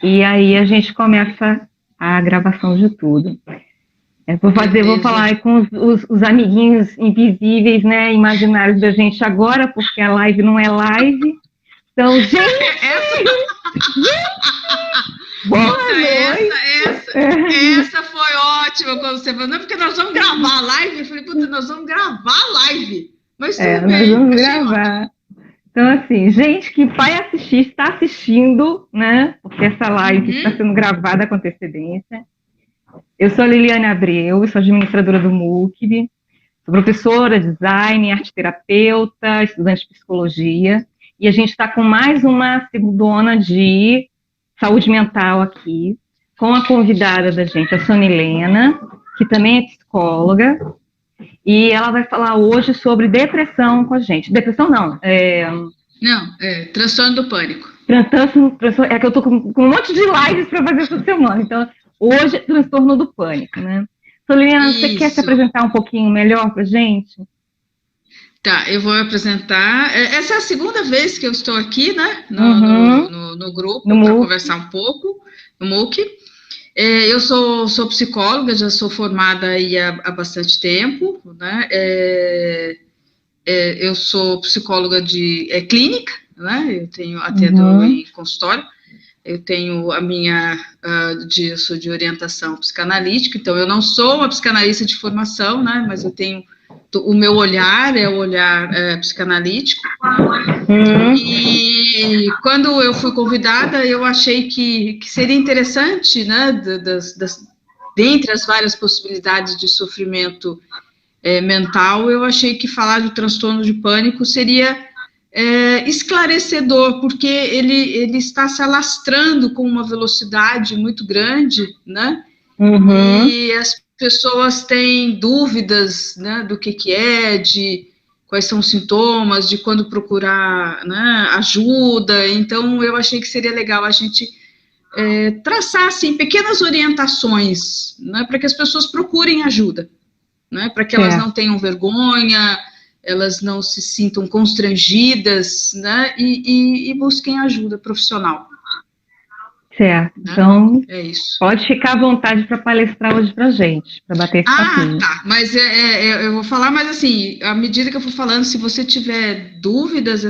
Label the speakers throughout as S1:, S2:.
S1: E aí a gente começa a gravação de tudo. Vou falar aí com os amiguinhos invisíveis, né, imaginários da gente agora, porque a live não é live. Então, gente! Boa noite!
S2: Essa foi ótima quando você falou, não, porque nós vamos gravar a live. Eu falei, puta, nós vamos gravar a live. Mas tudo bem.
S1: Nós vamos gravar. Então, assim, gente que vai assistir, está assistindo, né? Porque essa live está sendo gravada com antecedência. Eu sou a Liliane Abreu, sou administradora do MUCB, sou professora, design, arteterapeuta, estudante de psicologia, e a gente está com mais uma segundona de saúde mental aqui, com a convidada da gente, a Sônia Helena, que também é psicóloga, e ela vai falar hoje sobre depressão com a gente. Depressão não,
S2: transtorno do pânico.
S1: É que eu tô com um monte de lives para fazer essa semana, então hoje é transtorno do pânico, né? Soliana, você quer se apresentar um pouquinho melhor para a gente?
S2: Tá, eu vou apresentar. Essa é a segunda vez que eu estou aqui, né? No grupo, para conversar um pouco, no MOOC. Eu sou psicóloga, já sou formada aí há bastante tempo, né? Eu sou psicóloga de clínica, né? Eu tenho atendo em consultório. Eu tenho a minha, eu sou de orientação psicanalítica, então eu não sou uma psicanalista de formação, né, mas eu tenho, o meu olhar é o olhar psicanalítico, e quando eu fui convidada, eu achei que seria interessante, né, dentre as várias possibilidades de sofrimento mental, eu achei que falar do transtorno de pânico seria esclarecedor, porque ele está se alastrando com uma velocidade muito grande, né? E as pessoas têm dúvidas, né, do que é, de quais são os sintomas, de quando procurar, né, ajuda. Então, eu achei que seria legal a gente traçar, assim, pequenas orientações, né, para que as pessoas procurem ajuda, né, para que elas não tenham vergonha, elas não se sintam constrangidas, né, e busquem ajuda profissional.
S1: Certo, né? Então, pode ficar à vontade para palestrar hoje para a gente, para bater esse papinho.
S2: Tá, mas eu vou falar, mas assim, à medida que eu for falando, se você tiver dúvidas,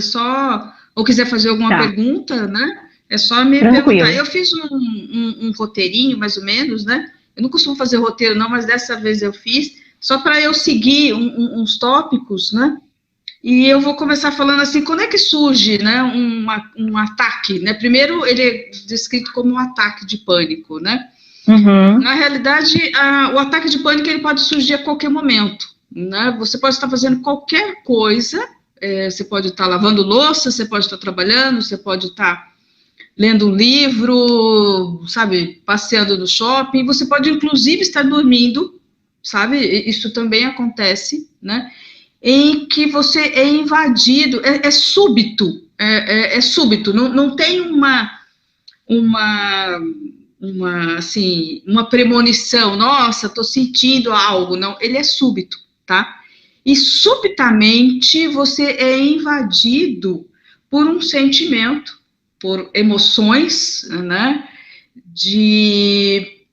S2: ou quiser fazer alguma pergunta, né, é só me perguntar. Eu fiz um roteirinho, mais ou menos, né, eu não costumo fazer roteiro não, mas dessa vez eu fiz, só para eu seguir uns tópicos, né? E eu vou começar falando assim, quando é que surge, né, um ataque, né? Primeiro, ele é descrito como um ataque de pânico, né? Na realidade, o ataque de pânico, ele pode surgir a qualquer momento, né? Você pode estar fazendo qualquer coisa, você pode estar lavando louça, você pode estar trabalhando, você pode estar lendo um livro, sabe, passeando no shopping, você pode, inclusive, estar dormindo, sabe, isso também acontece, né, em que você é invadido, é súbito, súbito, não tem assim, uma premonição, nossa, estou sentindo algo, não, ele é súbito, tá, e subitamente você é invadido por um sentimento, por emoções, né, de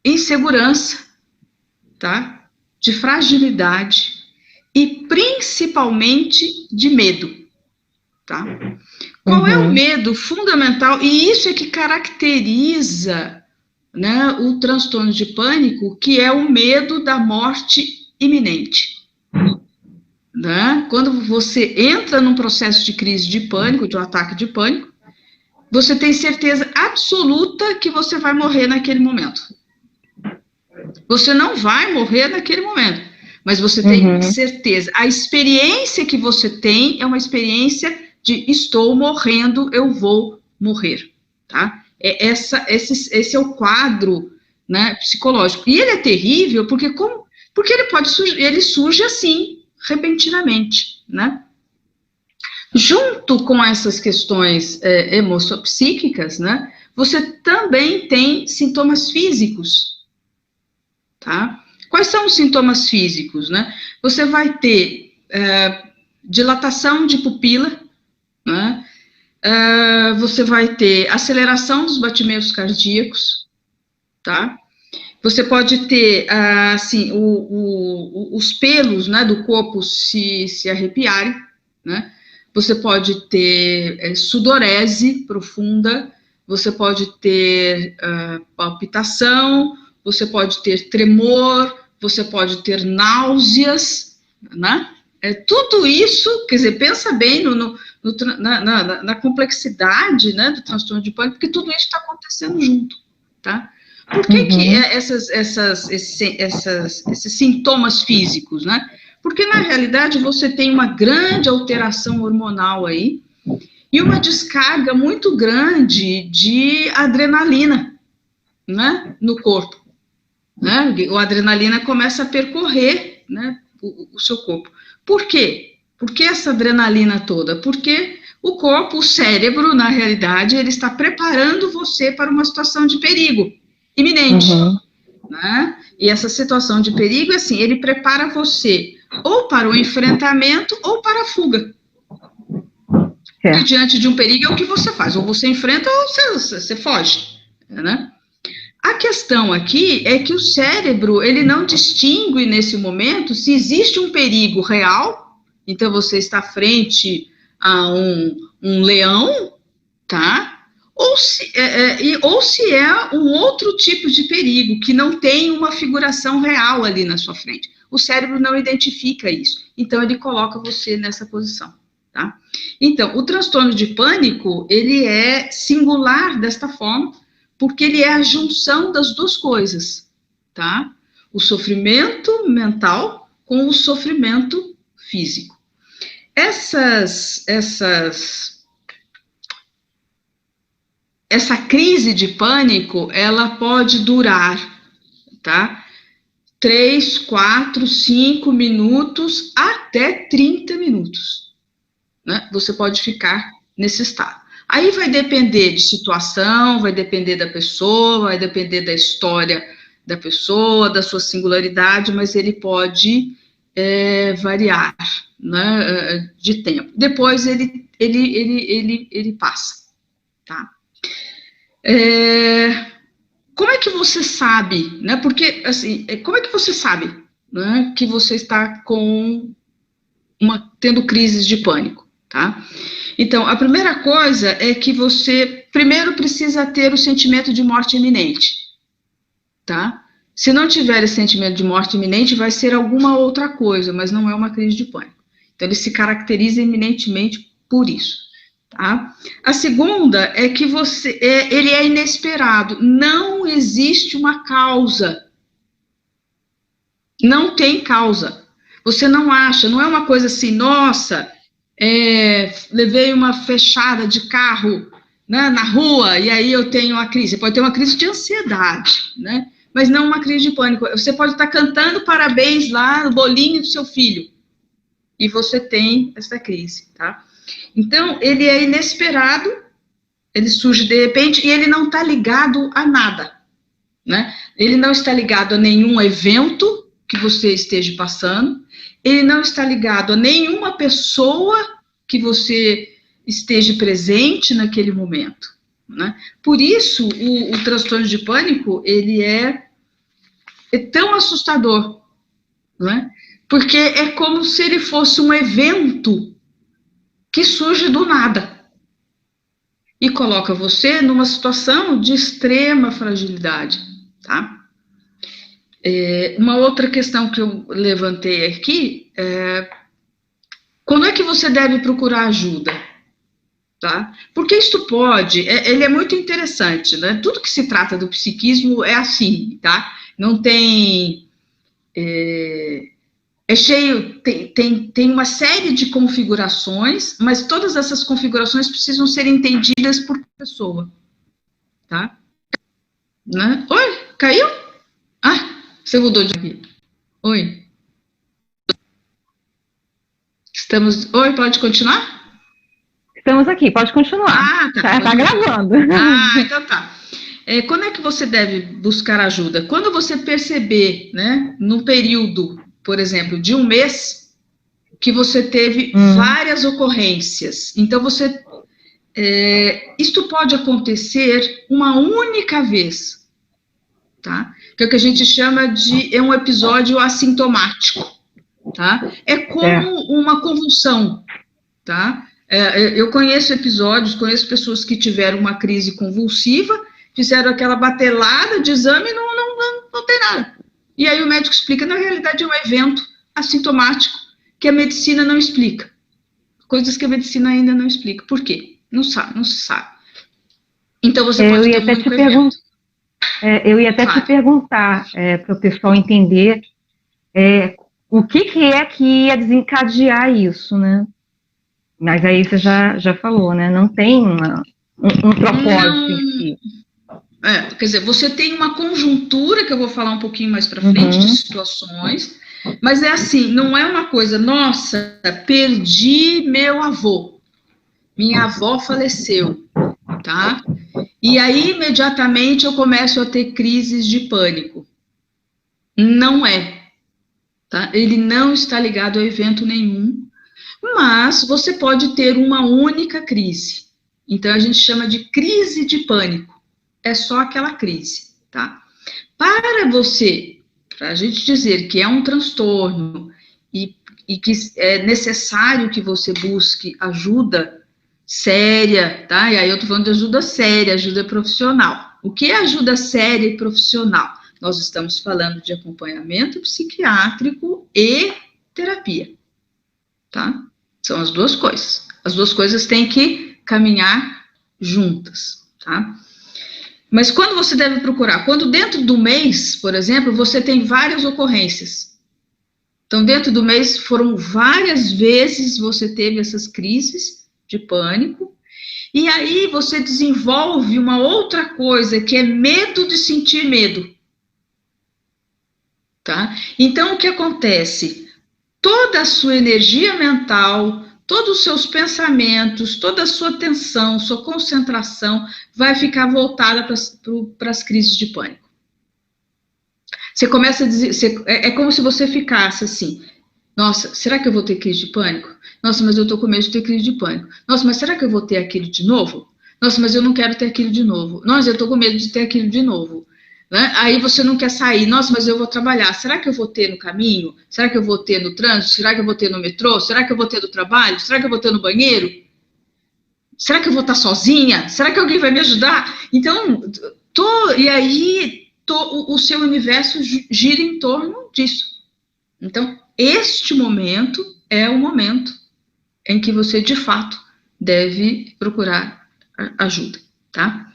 S2: insegurança, tá? De fragilidade e principalmente de medo, tá? Qual é o medo fundamental? E isso é que caracteriza, né, o transtorno de pânico, que é o medo da morte iminente, né? Quando você entra num processo de crise de pânico, de um ataque de pânico, você tem certeza absoluta que você vai morrer naquele momento. Você não vai morrer naquele momento, mas você tem certeza. A experiência que você tem é uma experiência de estou morrendo, eu vou morrer, tá? Esse é o quadro, né, psicológico. E ele é terrível porque ele surge assim, repentinamente, né? Junto com essas questões emoçopsíquicas, né, você também tem sintomas físicos, tá? Quais são os sintomas físicos, né? Você vai ter dilatação de pupila, né? você vai ter aceleração dos batimentos cardíacos, tá? Você pode ter, assim, os pelos, né, do corpo se arrepiarem, né? Você pode ter sudorese profunda, você pode ter palpitação, você pode ter tremor, você pode ter náuseas, né? Tudo isso, quer dizer, pensa bem na complexidade, né, do transtorno de pânico, porque tudo isso está acontecendo junto, tá? Por que esses sintomas físicos, né? Porque, na realidade, você tem uma grande alteração hormonal aí e uma descarga muito grande de adrenalina, né, no corpo, né? A adrenalina começa a percorrer, né, o seu corpo. Por quê? Por que essa adrenalina toda? Porque o corpo, o cérebro, na realidade, ele está preparando você para uma situação de perigo iminente, né? E essa situação de perigo, assim, ele prepara você ou para o enfrentamento ou para a fuga. E diante de um perigo é o que você faz, ou você enfrenta ou você foge, né? A questão aqui é que o cérebro, ele não distingue nesse momento se existe um perigo real, então você está frente a um leão, tá? Ou se é um outro tipo de perigo, que não tem uma figuração real ali na sua frente. O cérebro não identifica isso, então ele coloca você nessa posição, tá? Então, o transtorno de pânico, ele é singular desta forma, porque ele é a junção das duas coisas, tá? O sofrimento mental com o sofrimento físico. Essa crise de pânico, ela pode durar, tá? 3, 4, 5 minutos, até 30 minutos, né? Você pode ficar nesse estado. Aí vai depender de situação, vai depender da pessoa, vai depender da história da pessoa, da sua singularidade, mas ele pode variar, né, de tempo. Depois ele passa, tá? Como é que você sabe, né? Porque, assim, como é que você sabe, né, que você está tendo crises de pânico, tá? Então, a primeira coisa é que você, primeiro, precisa ter o sentimento de morte iminente, tá? Se não tiver esse sentimento de morte iminente, vai ser alguma outra coisa, mas não é uma crise de pânico. Então, ele se caracteriza eminentemente por isso, tá? A segunda é que ele é inesperado, não existe uma causa, não tem causa. Você não acha, não é uma coisa assim, nossa, levei uma fechada de carro, né, na rua, e aí eu tenho uma crise. Você pode ter uma crise de ansiedade, né, mas não uma crise de pânico. Você pode estar cantando parabéns lá no bolinho do seu filho, e você tem essa crise, tá? Então, ele é inesperado, ele surge de repente, e ele não está ligado a nada, né? Ele não está ligado a nenhum evento que você esteja passando, ele não está ligado a nenhuma pessoa que você esteja presente naquele momento, né? Por isso, o transtorno de pânico, ele é tão assustador, né? Porque é como se ele fosse um evento que surge do nada e coloca você numa situação de extrema fragilidade, tá? Uma outra questão que eu levantei aqui é quando é que você deve procurar ajuda, tá? Porque isto ele é muito interessante, né? Tudo que se trata do psiquismo é assim, tá? Não tem... cheio, tem uma série de configurações, mas todas essas configurações precisam ser entendidas por pessoa, tá? Né? Oi, caiu? Ah, você mudou de aqui. Oi. Oi, pode continuar?
S1: Estamos aqui, pode continuar.
S2: Ah,
S1: tá gravando.
S2: Ah, então tá. Quando é que você deve buscar ajuda? Quando você perceber, né, num período, por exemplo, de um mês, que você teve várias ocorrências. Então, você isto pode acontecer uma única vez, tá? Que é o que a gente chama de um episódio assintomático, tá? É como uma convulsão, tá? Eu conheço episódios, conheço pessoas que tiveram uma crise convulsiva, fizeram aquela batelada de exame e não tem nada. E aí o médico explica, na realidade é um evento assintomático que a medicina não explica. Coisas que a medicina ainda não explica. Por quê? Não se sabe. Então você pode ter um único evento.
S1: Eu ia até te perguntar, para o pessoal entender o que é que ia desencadear isso, né? Mas aí você já falou, né? Não tem um propósito em si.
S2: Quer dizer, você tem uma conjuntura, que eu vou falar um pouquinho mais para frente, de situações, mas é assim, não é uma coisa, nossa, perdi meu avô, minha avó faleceu, tá? E aí, imediatamente, eu começo a ter crises de pânico. Não é, tá? Ele não está ligado a evento nenhum, mas você pode ter uma única crise. Então, a gente chama de crise de pânico. É só aquela crise, tá? Para a gente dizer que é um transtorno e que é necessário que você busque ajuda séria, tá? E aí eu tô falando de ajuda séria, ajuda profissional. O que é ajuda séria e profissional? Nós estamos falando de acompanhamento psiquiátrico e terapia, tá? São as duas coisas. As duas coisas têm que caminhar juntas, tá? Mas quando você deve procurar? Quando dentro do mês, por exemplo, você tem várias ocorrências. Então, dentro do mês, foram várias vezes você teve essas crises de pânico, e aí você desenvolve uma outra coisa, que é medo de sentir medo. Tá? Então, o que acontece? Toda a sua energia mental, todos os seus pensamentos, toda a sua atenção, sua concentração vai ficar voltada para as crises de pânico. Você começa a dizer, é como se você ficasse assim, nossa, será que eu vou ter crise de pânico? Nossa, mas eu tô com medo de ter crise de pânico. Nossa, mas será que eu vou ter aquilo de novo? Nossa, mas eu não quero ter aquilo de novo. Nossa, eu tô com medo de ter aquilo de novo. Né? Aí você não quer sair. Nossa, mas eu vou trabalhar. Será que eu vou ter no caminho? Será que eu vou ter no trânsito? Será que eu vou ter no metrô? Será que eu vou ter no trabalho? Será que eu vou ter no banheiro? Será que eu vou estar sozinha? Será que alguém vai me ajudar? Então, o seu universo gira em torno disso. Então, este momento é o momento em que você, de fato, deve procurar ajuda, tá?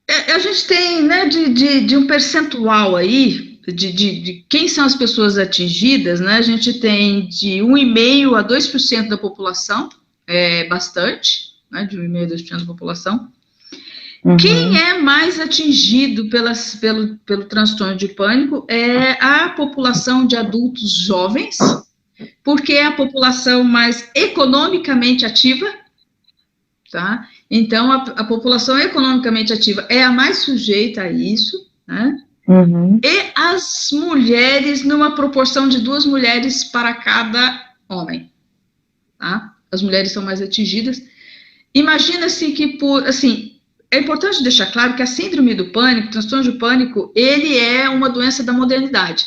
S2: A gente tem, né, de um percentual aí, de quem são as pessoas atingidas, né, a gente tem de 1,5% a 2% da população, é bastante, né, de 1,5% a 2% da população. Quem é mais atingido pelo transtorno de pânico é a população de adultos jovens, porque é a população mais economicamente ativa, tá? Então, a população economicamente ativa é a mais sujeita a isso, né? E as mulheres, numa proporção de 2 mulheres para cada homem, tá? As mulheres são mais atingidas. Imagina-se que, é importante deixar claro que a síndrome do pânico, o transtorno de pânico, ele é uma doença da modernidade,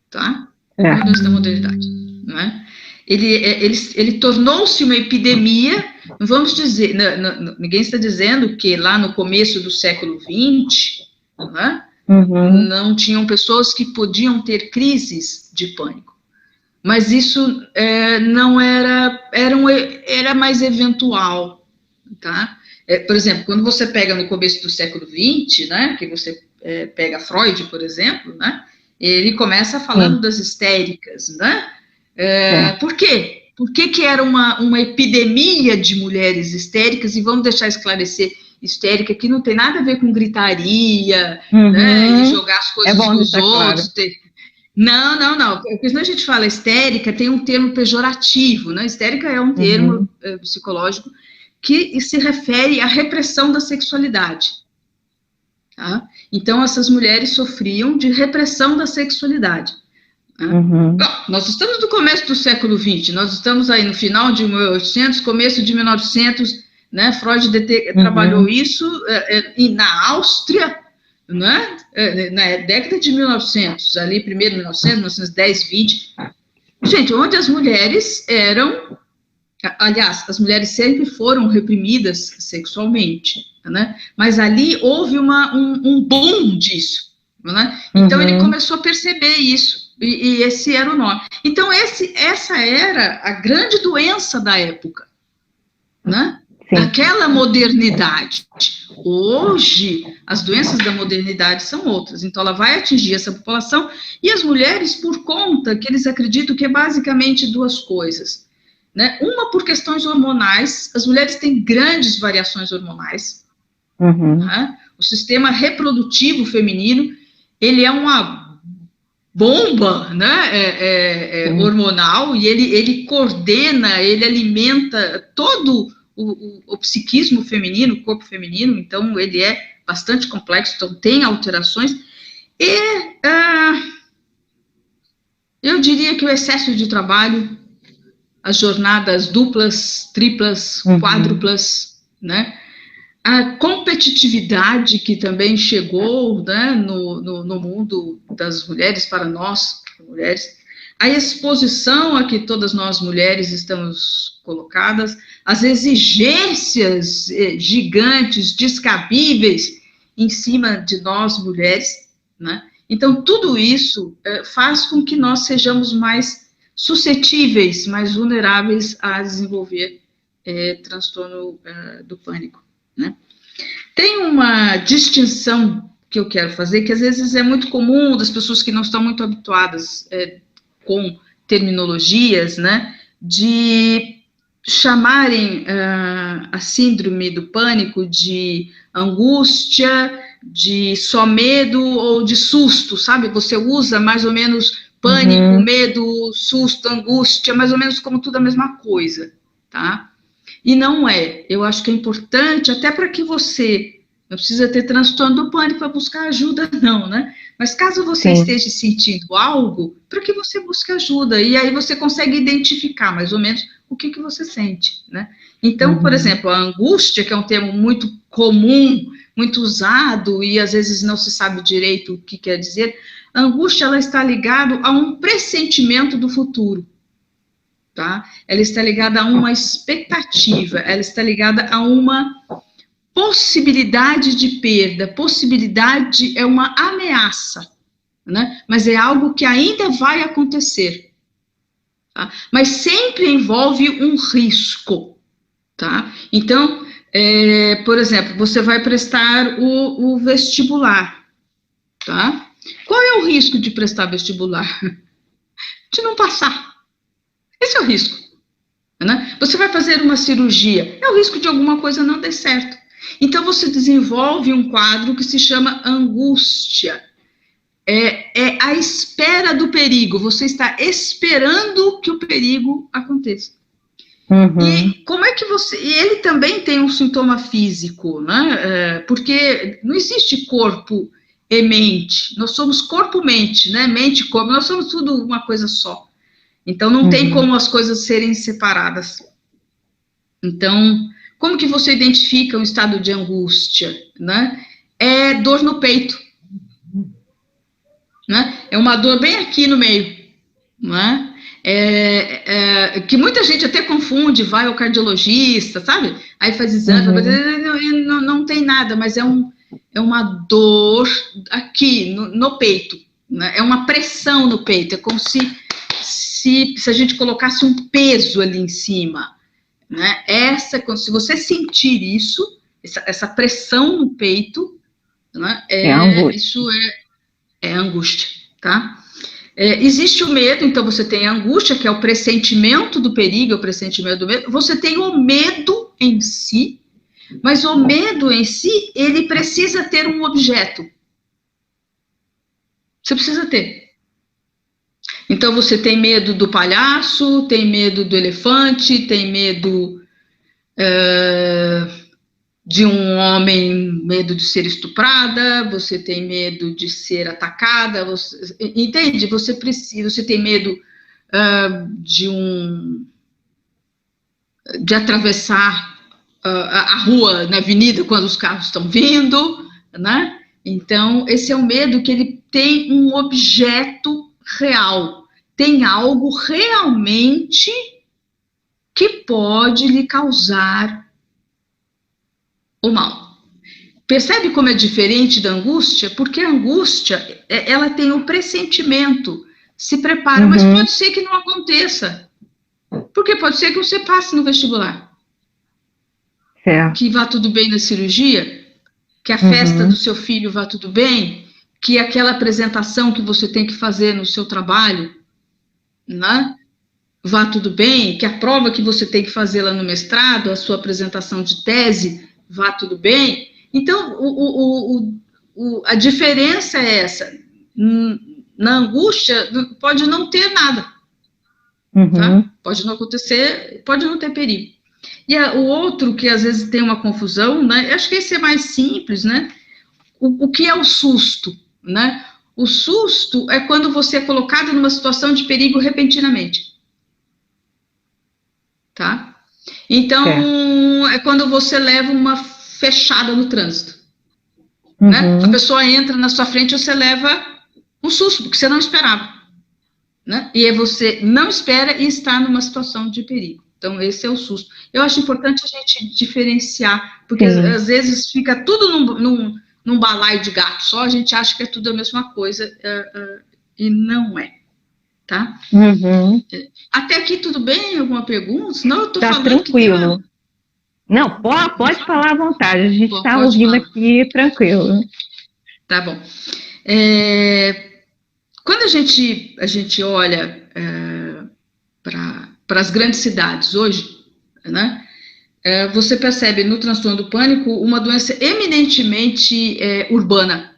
S2: tá? É uma doença da modernidade, não é? Ele tornou-se uma epidemia, não vamos dizer, ninguém está dizendo que lá no começo do século XX, não é? Não tinham pessoas que podiam ter crises de pânico, mas isso não era mais eventual, tá? Por exemplo, quando você pega no começo do século XX, né, que você pega Freud, por exemplo, né, ele começa falando das histéricas, né? Por quê? Por que era uma epidemia de mulheres histéricas? E vamos deixar esclarecer, histérica que não tem nada a ver com gritaria, né, e jogar as coisas nos outros. Claro. Não. Porque senão a gente fala histérica, tem um termo pejorativo, né? Histérica é um termo psicológico que se refere à repressão da sexualidade. Tá? Então, essas mulheres sofriam de repressão da sexualidade. Né? Bom, nós estamos no começo do século XX, nós estamos aí no final de 1800, começo de 1900, né? Freud trabalhou isso na Áustria, né? Na década de 1900, ali primeiro 1900, 1910, 20. Gente, onde as mulheres eram, aliás, as mulheres sempre foram reprimidas sexualmente, né? Mas ali houve um boom disso, né? Então ele começou a perceber isso, e esse era o nome. Então essa era a grande doença da época, né? Daquela modernidade. Hoje, as doenças da modernidade são outras, então ela vai atingir essa população, e as mulheres, por conta que eles acreditam que é basicamente duas coisas, né? Uma, por questões hormonais, as mulheres têm grandes variações hormonais, né? O sistema reprodutivo feminino, ele é uma bomba, né? Hormonal, e ele coordena, ele alimenta todo o psiquismo feminino, o corpo feminino, então ele é bastante complexo, então tem alterações, e eu diria que o excesso de trabalho, as jornadas duplas, triplas, quádruplas, né? A competitividade que também chegou, né, no mundo das mulheres, para nós, mulheres, a exposição a que todas nós mulheres estamos colocadas, as exigências gigantes, descabíveis, em cima de nós mulheres, né? Então, tudo isso faz com que nós sejamos mais suscetíveis, mais vulneráveis a desenvolver transtorno do pânico, né? Tem uma distinção que eu quero fazer, que às vezes é muito comum das pessoas que não estão muito habituadas com terminologias, né, de chamarem a síndrome do pânico de angústia, de só medo ou de susto, sabe? Você usa mais ou menos pânico, medo, susto, angústia, mais ou menos como tudo a mesma coisa, tá? E não é. Eu acho que é importante, até para que você não precisa ter transtorno do pânico para buscar ajuda, não, né? Mas caso você esteja sentindo algo, para que você busque ajuda, e aí você consegue identificar mais ou menos o que você sente, né? Então, por exemplo, a angústia, que é um termo muito comum, muito usado, e às vezes não se sabe direito o que quer dizer, a angústia, ela está ligada a um pressentimento do futuro, tá? Ela está ligada a uma expectativa, ela está ligada a uma possibilidade de perda. Possibilidade é uma ameaça, né? Mas é algo que ainda vai acontecer, tá? Mas sempre envolve um risco, tá? Então, por exemplo, você vai prestar o vestibular, tá? Qual é o risco de prestar vestibular? De não passar. Esse é o risco, né? Você vai fazer uma cirurgia, é o risco de alguma coisa não dar certo. Então, você desenvolve um quadro que se chama angústia. É a espera do perigo, você está esperando que o perigo aconteça. E como é que você... E ele também tem um sintoma físico, né? Porque não existe corpo e mente, nós somos corpo-mente, né? Mente e corpo, nós somos tudo uma coisa só. Então, não tem como as coisas serem separadas. Então, como que você identifica um estado de angústia, né? É dor no peito, né? É uma dor bem aqui no meio, né? Que muita gente até confunde, vai ao cardiologista, sabe? Aí faz exame, não tem nada, mas é uma dor aqui no peito, né? É uma pressão no peito, é como se a gente colocasse um peso ali em cima, né? Se você sentir isso, essa pressão no peito, né? Isso é angústia, tá? Existe o medo, então você tem a angústia, que é o pressentimento do perigo, é o pressentimento do medo. Você tem o medo em si, mas o medo em si, ele precisa ter um objeto. Você precisa ter. Então, você tem medo do palhaço, tem medo do elefante, tem medo de um homem, medo de ser estuprada, você tem medo de ser atacada, entende? Você tem medo de atravessar a rua na avenida quando os carros estão vindo, né? Então, esse é um medo que ele tem um objeto real, tem algo realmente que pode lhe causar o mal. Percebe como é diferente da angústia? Porque a angústia, ela tem um pressentimento, se prepara, mas pode ser que não aconteça. Porque pode ser que você passe no vestibular. Que vá tudo bem na cirurgia, que a festa do seu filho vá tudo bem, que aquela apresentação que você tem que fazer no seu trabalho, né, vá tudo bem, que a prova que você tem que fazer lá no mestrado, a sua apresentação de tese, vá tudo bem. Então, a diferença é essa. Na angústia, pode não ter nada. Tá? Pode não acontecer, pode não ter perigo. E o outro, que às vezes tem uma confusão, né? Acho que esse é mais simples, né? O que é o susto, né? O susto é quando você é colocado numa situação de perigo repentinamente. Tá? Então, é quando você leva uma fechada no trânsito. Né? A pessoa entra na sua frente e você leva um susto, porque você não esperava. Né? E você não espera e está numa situação de perigo. Então, esse é o susto. Eu acho importante a gente diferenciar, porque às vezes fica tudo num balaio de gato só, a gente acha que é tudo a mesma coisa, e não é. Tá? Até aqui tudo bem? Alguma pergunta? Senão eu estou falando
S1: tranquilo. Não, pode falar à vontade, a gente está ouvindo falar aqui tranquilo.
S2: Tá bom. Quando a gente olha para as grandes cidades hoje, né, você percebe no transtorno do pânico uma doença eminentemente urbana.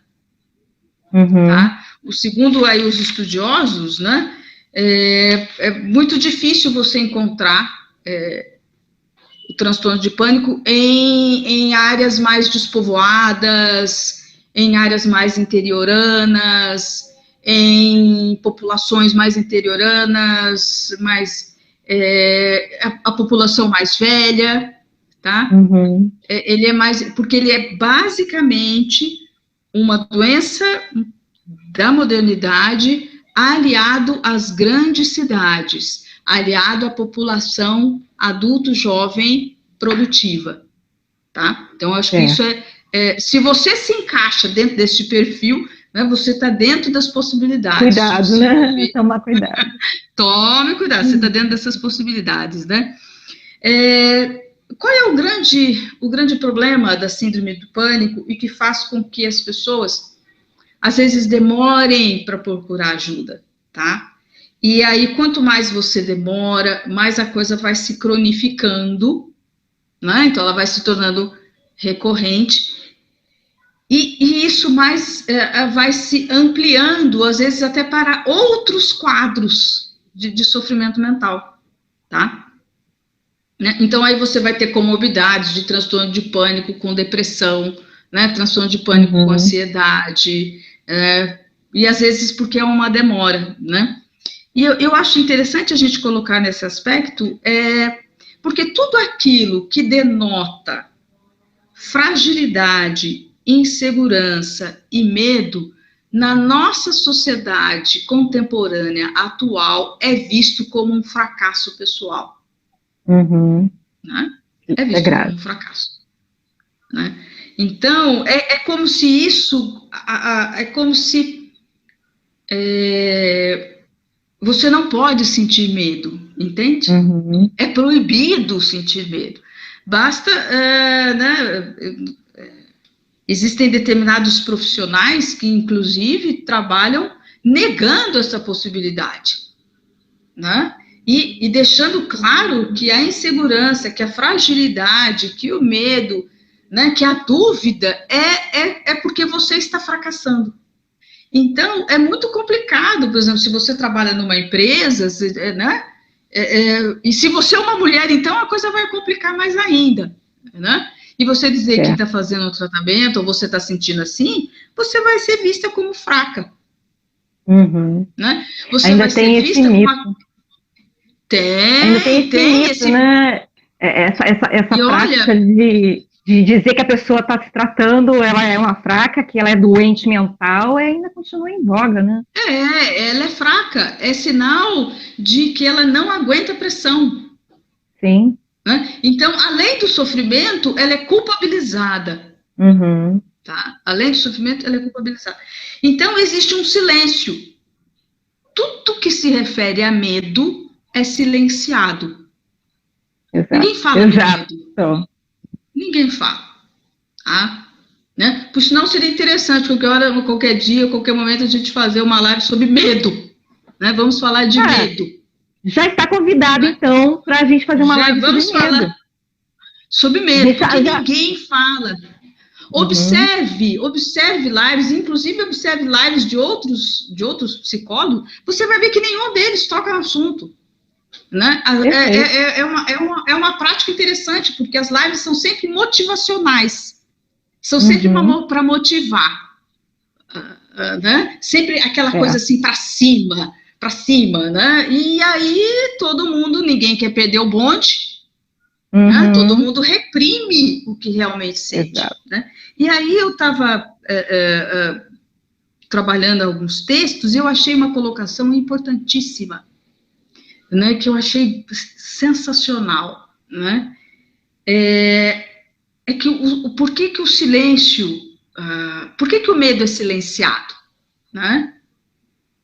S2: Tá? Segundo aí os estudiosos, né, é muito difícil você encontrar o transtorno de pânico em áreas mais despovoadas, em áreas mais interioranas, em populações mais interioranas, a população mais velha, tá? Ele é mais, porque ele é basicamente uma doença da modernidade aliado às grandes cidades, aliado à população adulto, jovem, produtiva, tá? Então, acho que isso se você se encaixa dentro desse perfil, né, você está dentro das possibilidades.
S1: Cuidado, né? Tomar cuidado.
S2: Tome cuidado, você está dentro dessas possibilidades, né? Qual é o grande problema da síndrome do pânico e que faz com que as pessoas, às vezes, demorem para procurar ajuda, tá? E aí, quanto mais você demora, mais a coisa vai se cronificando, né? Então, ela vai se tornando recorrente. E isso mais vai se ampliando, às vezes até para outros quadros de sofrimento mental, tá? Né? Então, aí você vai ter comorbidades de transtorno de pânico com depressão, né? Transtorno de pânico com ansiedade, e às vezes porque é uma demora, né? E eu acho interessante a gente colocar nesse aspecto, porque tudo aquilo que denota fragilidade, insegurança e medo, na nossa sociedade contemporânea atual, é visto como um fracasso pessoal. Né? É visto como um fracasso. Né? Então, é como se isso, você não pode sentir medo, entende? É proibido sentir medo. Basta, né, existem determinados profissionais que, inclusive, trabalham negando essa possibilidade, né? E deixando claro que a insegurança, que a fragilidade, que o medo, né, que a dúvida é porque você está fracassando. Então, é muito complicado, por exemplo, se você trabalha numa empresa, né? E se você é uma mulher, então a coisa vai complicar mais ainda, né? e você dizer que
S1: É.
S2: está fazendo um tratamento, ou você está sentindo assim, você vai ser vista como fraca,
S1: Uhum.
S2: né? Você
S1: Ainda
S2: vai ser
S1: tem esse
S2: vista como
S1: mito. Ainda tem esse
S2: tem
S1: mito,
S2: esse...
S1: né? Essa
S2: E
S1: prática
S2: olha,
S1: de dizer que a pessoa está se tratando, ela é uma fraca, que ela é doente mental, ainda continua em voga, né?
S2: ela é fraca, é sinal de que ela não aguenta pressão,
S1: Sim.
S2: né? Então, além do sofrimento, ela é culpabilizada,
S1: Uhum.
S2: tá? Além do sofrimento, ela é culpabilizada. Então, existe um silêncio. Tudo que se refere a medo é silenciado.
S1: Exato.
S2: Ninguém fala do
S1: Exato.
S2: medo. Ninguém fala. Tá? Né? Por sinal, seria interessante, qualquer hora, qualquer dia, qualquer momento, a gente fazer uma live sobre medo. Né? Vamos falar de
S1: Ah,
S2: medo.
S1: já está convidado,
S2: Né?
S1: então, para a gente fazer uma
S2: Já
S1: live sobre
S2: vamos
S1: medo.
S2: falar sobre
S1: A
S2: medo,
S1: gente
S2: porque
S1: já.
S2: ninguém fala.
S1: Uhum.
S2: Observe lives, inclusive observe lives de outros psicólogos, você vai ver que nenhum deles toca no assunto. Né?
S1: Perfeito.
S2: É uma prática interessante, porque as lives são sempre motivacionais, são sempre
S1: Uhum.
S2: para motivar, né? Sempre aquela
S1: É.
S2: coisa assim para cima, né? E aí todo mundo, ninguém quer perder o bonde, né? Todo
S1: Uhum.
S2: mundo reprime o que realmente sente,
S1: Exato.
S2: né? E aí eu estava trabalhando alguns textos e eu achei uma colocação importantíssima, né? Que eu achei sensacional, né? É que por que o silêncio, por que o medo é silenciado, né?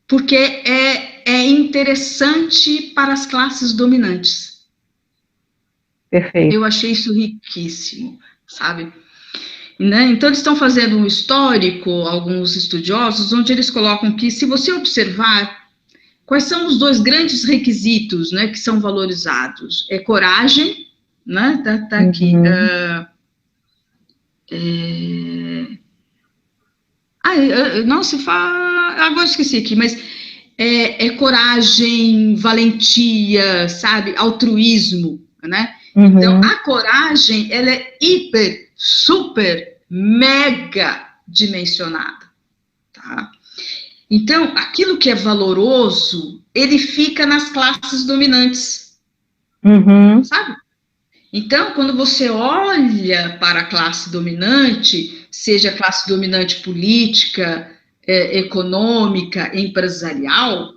S2: Porque é interessante para as classes dominantes.
S1: Perfeito.
S2: Eu achei isso riquíssimo, sabe? Né? Então, eles estão fazendo um histórico, alguns estudiosos, onde eles colocam que, se você observar, quais são os dois grandes requisitos, né, que são valorizados? É coragem, né? Tá aqui.
S1: Uhum.
S2: Não se fala. Agora esqueci aqui, mas é coragem, valentia, sabe? Altruísmo, né? Então,
S1: Uhum.
S2: a coragem, ela é hiper, super, mega dimensionada, tá? Então, aquilo que é valoroso, ele fica nas classes dominantes,
S1: Uhum.
S2: sabe? Então, quando você olha para a classe dominante, seja a classe dominante política, econômica, empresarial,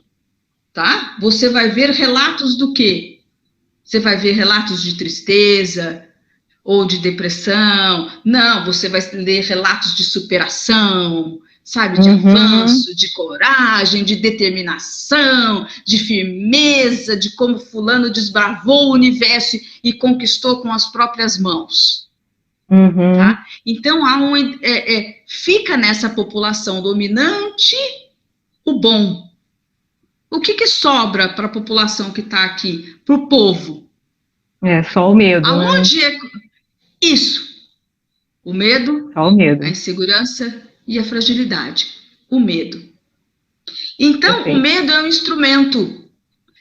S2: tá? Você vai ver relatos do quê? Você vai ver relatos de tristeza ou de depressão. Não, você vai ler relatos de superação, sabe? De
S1: Uhum.
S2: avanço, de coragem, de determinação, de firmeza, de como fulano desbravou o universo e conquistou com as próprias mãos.
S1: Uhum.
S2: Tá? Então, fica nessa população dominante o bom. O que sobra para a população que está aqui? Para o povo?
S1: É só o medo, né?
S2: Aonde é isso? O medo,
S1: Só o
S2: a
S1: medo.
S2: insegurança e a fragilidade. O medo. Então, o
S1: Perfeito.
S2: medo é um instrumento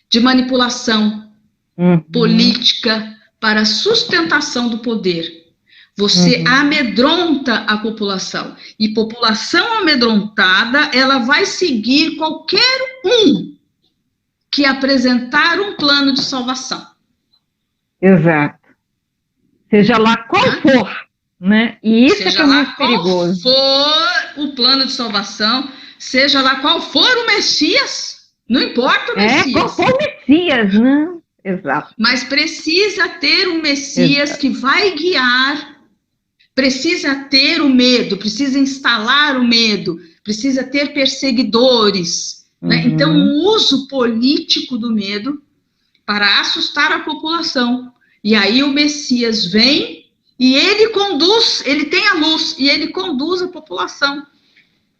S2: de manipulação
S1: Uhum.
S2: política para a sustentação do poder. Você
S1: Uhum.
S2: amedronta a população. E população amedrontada, ela vai seguir qualquer um que apresentar um plano de salvação.
S1: Exato. Seja lá qual
S2: Tá?
S1: for, né? E isso é que
S2: Seja
S1: é
S2: lá
S1: muito
S2: qual
S1: perigoso.
S2: for o plano de salvação, seja lá qual for o Messias, não importa o
S1: Qual for
S2: Messias,
S1: o Messias, né? Exato.
S2: mas precisa ter um Messias
S1: Exato.
S2: que vai guiar, precisa ter o medo, precisa instalar o medo, precisa ter perseguidores. Né? Então,
S1: Uhum.
S2: o uso político do medo para assustar a população. E aí o Messias vem e ele conduz, ele tem a luz e ele conduz a população.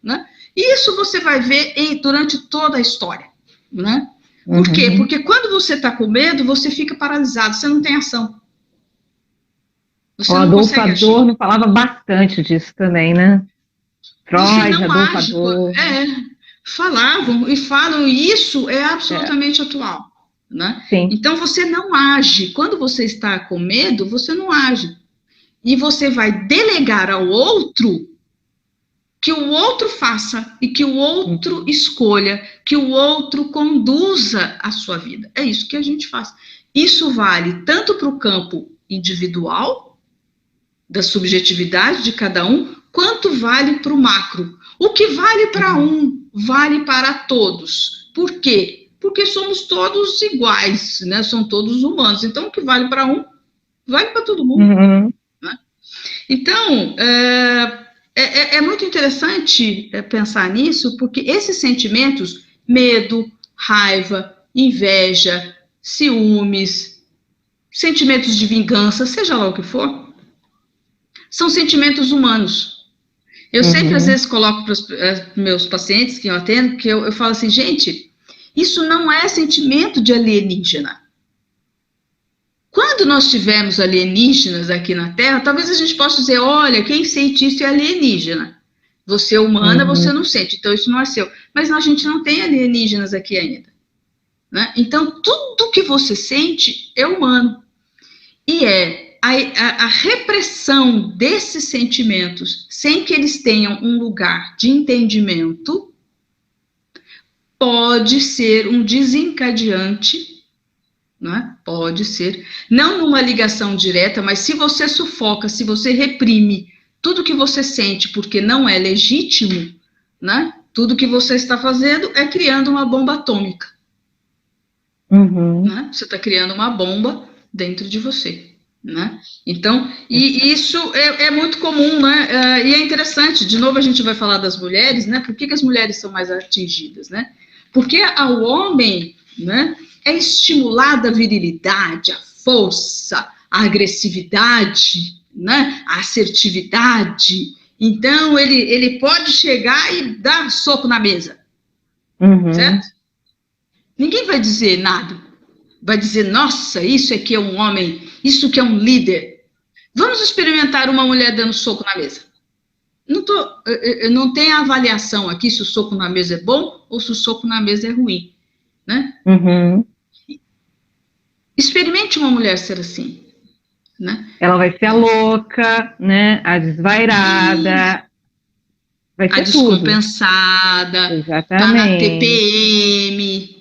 S2: Né? E isso você vai ver durante toda a história. Né? Por quê?
S1: Uhum.
S2: Porque quando você está com medo, você fica paralisado, você não tem ação.
S1: O
S2: Você não
S1: Adolfo
S2: consegue agir.
S1: Adorno falava bastante disso também, né?
S2: Você
S1: Freud,
S2: não
S1: Adolfo
S2: age.
S1: Adorno.
S2: Falavam e falam, e isso é
S1: É,
S2: absolutamente atual. Né?
S1: sim.
S2: Então você não age. Quando você está com medo, você não age. e você vai delegar ao outro que o outro faça e que o outro escolha, que o outro conduza a sua vida. É isso que a gente faz. Isso vale tanto para o campo individual, da subjetividade de cada um, quanto vale para o macro. O que vale para um, vale para todos. Por quê? Porque somos todos iguais, né? São todos humanos. Então, o que vale para um, vale para todo mundo. Né? Então, é muito interessante pensar nisso, porque esses sentimentos, medo, raiva, inveja, ciúmes, sentimentos de vingança, seja lá o que for, são sentimentos humanos. Eu sempre, às vezes, coloco para os meus pacientes que eu atendo, que eu falo assim, gente, isso não é sentimento de alienígena. Quando nós tivermos alienígenas aqui na Terra, talvez a gente possa dizer, olha, quem sente isso é alienígena. Você é humana, você não sente, então isso não é seu. Mas a gente não tem alienígenas aqui ainda. Né? Então, tudo que você sente é humano. E a repressão desses sentimentos, sem que eles tenham um lugar de entendimento, pode ser um desencadeante, né? Pode ser, não numa ligação direta, mas se você sufoca, se você reprime tudo que você sente porque não é legítimo, né? Tudo que você está fazendo é criando uma bomba atômica. Né? Você está criando uma bomba dentro de você. Né? Então, e isso é muito comum, né? E é interessante, de novo a gente vai falar das mulheres, né? Por que as mulheres são mais atingidas, né? Porque ao homem, né, é estimulada a virilidade, a força, a agressividade, né, a assertividade. Então, ele pode chegar e dar soco na mesa, certo? Ninguém vai dizer nada. Vai dizer, nossa, isso aqui é um homem, isso que é um líder. Vamos experimentar uma mulher dando soco na mesa. Não tem avaliação aqui se o soco na mesa é bom ou se o soco na mesa é ruim. Né? Experimente uma mulher ser assim. Né?
S1: Ela vai ser a louca, né? A desvairada, vai ser
S2: a descompensada,
S1: Exatamente.
S2: Tá na TPM.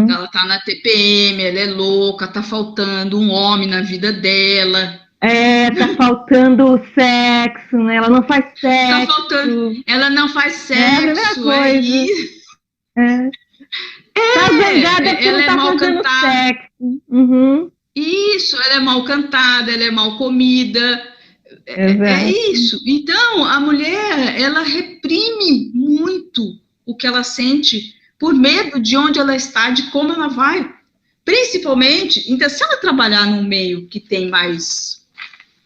S2: Ela tá na TPM, ela é louca, tá faltando um homem na vida dela.
S1: Tá faltando sexo, né? Ela não faz sexo.
S2: Tá faltando, ela não faz sexo.
S1: É a primeira coisa. Tá zangada porque
S2: ela
S1: não tá fazendo sexo.
S2: Isso, ela é mal cantada, ela é mal comida. É isso. Então, a mulher, ela reprime muito o que ela sente por medo de onde ela está, de como ela vai. Principalmente, então, se ela trabalhar num meio que tem mais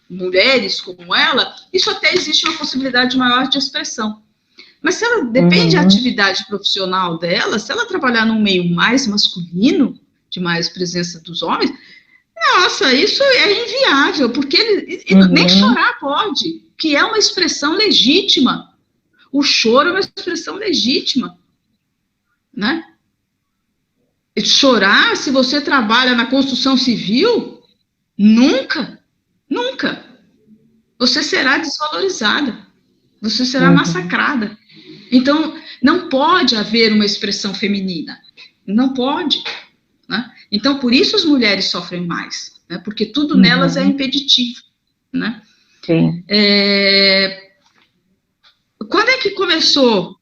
S2: mulheres como ela, isso até existe uma possibilidade maior de expressão. Mas se ela depende da atividade profissional dela, se ela trabalhar num meio mais masculino, de mais presença dos homens, nossa, isso é inviável, porque ele nem chorar pode, que é uma expressão legítima. O choro é uma expressão legítima, né? Chorar, se você trabalha na construção civil, nunca. Você será desvalorizada, você será massacrada. Então, não pode haver uma expressão feminina, não pode. Né? Então, por isso as mulheres sofrem mais, né? Porque tudo nelas é impeditivo. Né?
S1: Sim.
S2: Quando é que começou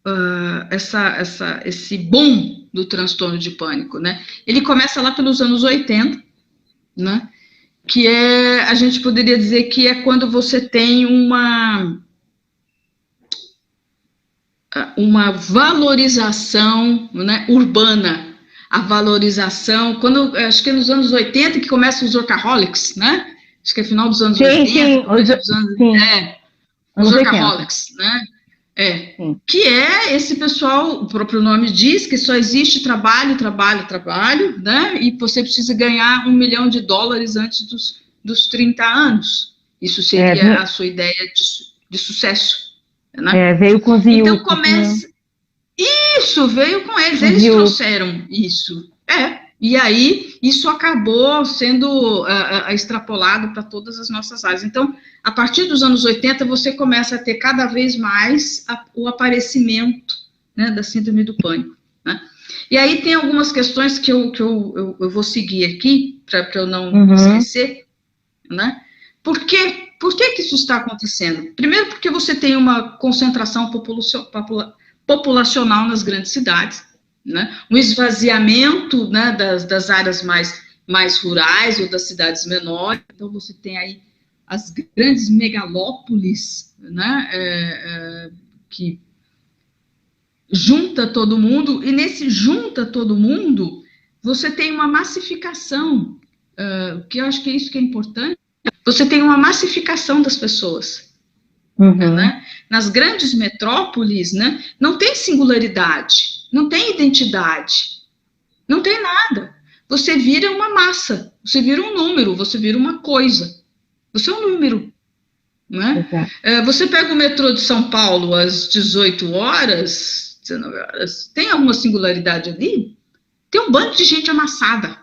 S2: esse boom do transtorno de pânico? Né? Ele começa lá pelos anos 80, né? Que a gente poderia dizer que é quando você tem uma valorização, né, urbana. A valorização, acho que é nos anos 80 que começam os workaholics, né? Acho que é final dos anos 80. Os workaholics, né? Que é esse pessoal, o próprio nome diz que só existe trabalho, né? E você precisa ganhar $1 milhão antes dos 30 anos. Isso seria a sua ideia de sucesso. Né?
S1: Veio com os
S2: Então começa... Isso, veio com eles trouxeram isso. E aí, isso acabou sendo extrapolado para todas as nossas áreas. Então, a partir dos anos 80, você começa a ter cada vez mais o aparecimento, né, da síndrome do pânico, né? E aí tem algumas questões que eu vou seguir aqui, para eu não esquecer, né? Por que isso está acontecendo? Primeiro, porque você tem uma concentração populacional nas grandes cidades, né? Um esvaziamento, né, das áreas mais rurais ou das cidades menores. Então, você tem aí as grandes megalópolis, né, que junta todo mundo, e nesse junta todo mundo, você tem uma massificação, que eu acho que é isso que é importante, você tem uma massificação das pessoas. Né? Nas grandes metrópoles, né, não tem singularidade, não tem identidade, não tem nada. Você vira uma massa, você vira um número, você vira uma coisa. Você é um número. Né? Você pega o metrô de São Paulo às 18 horas, 19 horas, tem alguma singularidade ali? Tem um bando de gente amassada.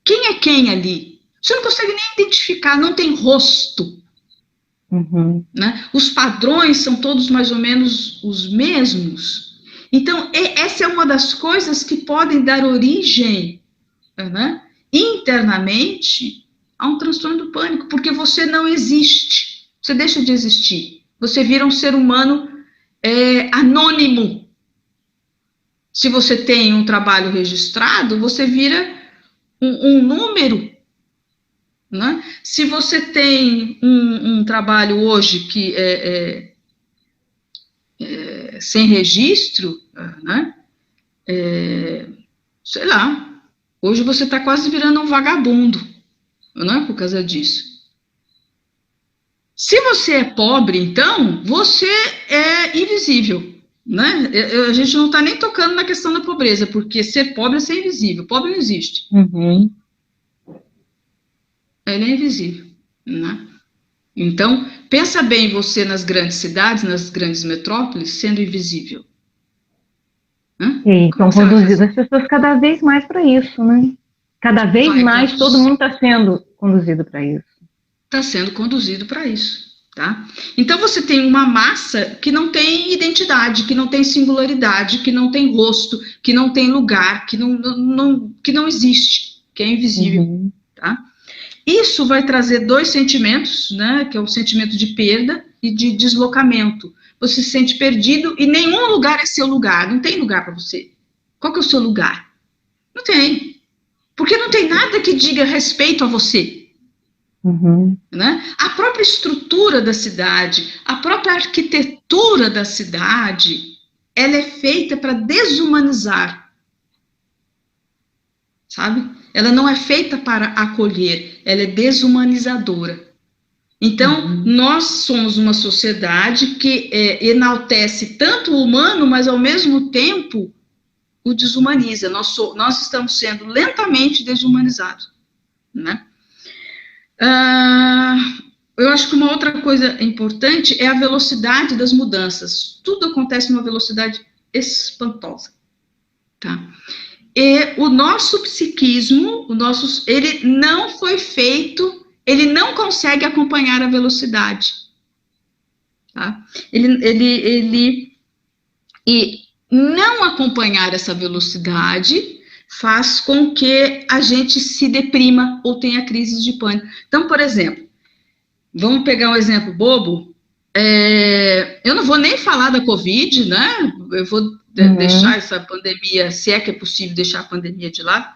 S2: Quem é quem ali? Você não consegue nem identificar, não tem rosto. Né? Os padrões são todos mais ou menos os mesmos. Então, essa é uma das coisas que podem dar origem, né, internamente a um transtorno do pânico, porque você não existe, você deixa de existir, você vira um ser humano anônimo. Se você tem um trabalho registrado, você vira um número. Né? Se você tem um trabalho hoje que é sem registro, né? Sei lá, hoje você está quase virando um vagabundo, né? Por causa disso. Se você é pobre, então, você é invisível. Né? A gente não está nem tocando na questão da pobreza, porque ser pobre é ser invisível. Pobre não existe. Ele é invisível, né? Então, pensa bem você nas grandes cidades, nas grandes metrópoles, sendo invisível.
S1: Sim, estão conduzidas as pessoas cada vez mais para isso, né? Cada vez mais todo mundo está sendo conduzido para isso.
S2: Está sendo conduzido para isso, tá? Então, você tem uma massa que não tem identidade, que não tem singularidade, que não tem rosto, que não tem lugar, que não existe, que é invisível, tá? Isso vai trazer dois sentimentos, né, que é o sentimento de perda e de deslocamento. Você se sente perdido e nenhum lugar é seu lugar, não tem lugar para você. Qual que é o seu lugar? Não tem. Porque não tem nada que diga respeito a você. Né? A própria estrutura da cidade, a própria arquitetura da cidade, ela é feita para desumanizar. Sabe? Ela não é feita para acolher, ela é desumanizadora. Então, nós somos uma sociedade que enaltece tanto o humano, mas ao mesmo tempo o desumaniza. Nós estamos sendo lentamente desumanizados. Né? Eu acho que uma outra coisa importante é a velocidade das mudanças. Tudo acontece numa velocidade espantosa. Tá? E o nosso psiquismo, ele não foi feito, ele não consegue acompanhar a velocidade. Tá? E não acompanhar essa velocidade faz com que a gente se deprima ou tenha crises de pânico. Então, por exemplo, vamos pegar um exemplo bobo, eu não vou nem falar da Covid, né? Eu vou deixar essa pandemia, se é que é possível deixar a pandemia de lado,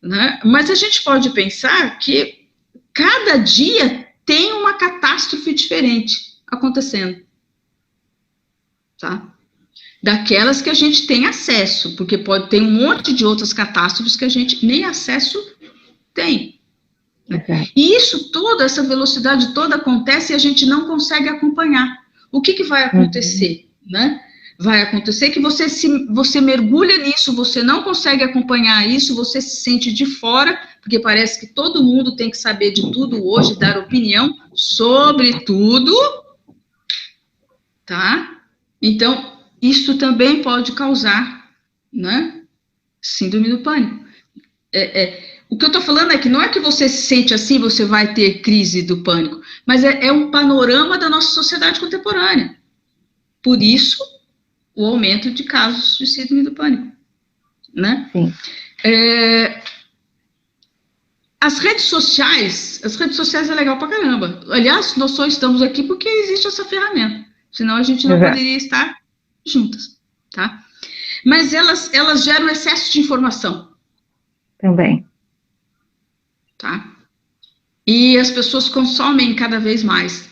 S2: né? Mas a gente pode pensar que cada dia tem uma catástrofe diferente acontecendo, tá? Daquelas que a gente tem acesso, porque pode ter um monte de outras catástrofes que a gente nem acesso tem. E isso tudo, essa velocidade toda acontece e a gente não consegue acompanhar. O que vai acontecer, né? Vai acontecer que você mergulha nisso, você não consegue acompanhar isso, você se sente de fora, porque parece que todo mundo tem que saber de tudo hoje, dar opinião sobre tudo, tá? Então, isso também pode causar, né, síndrome do pânico. O que eu estou falando é que não é que você se sente assim, você vai ter crise do pânico, mas é um panorama da nossa sociedade contemporânea. Por isso, o aumento de casos de síndrome do pânico, né?
S1: Sim.
S2: As redes sociais é legal pra caramba. Aliás, nós só estamos aqui porque existe essa ferramenta. Senão a gente não poderia estar juntas, tá? Mas elas geram excesso de informação.
S1: Também.
S2: Tá? E as pessoas consomem cada vez mais.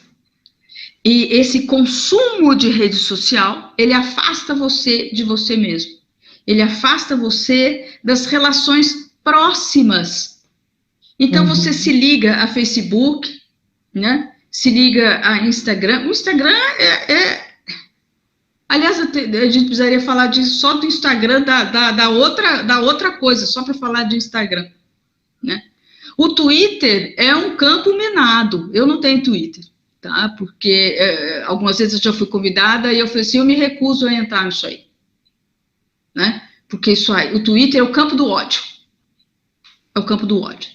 S2: E esse consumo de rede social, ele afasta você de você mesmo. Ele afasta você das relações próximas. Então, você se liga a Facebook, né? Se liga a Instagram. O Instagram Aliás, a gente precisaria falar disso só do Instagram, da outra coisa, só para falar de Instagram, né? O Twitter é um campo minado. Eu não tenho Twitter, tá? Porque algumas vezes eu já fui convidada e eu falei assim, eu me recuso a entrar nisso aí, né? Porque isso aí, o Twitter é o campo do ódio. É o campo do ódio,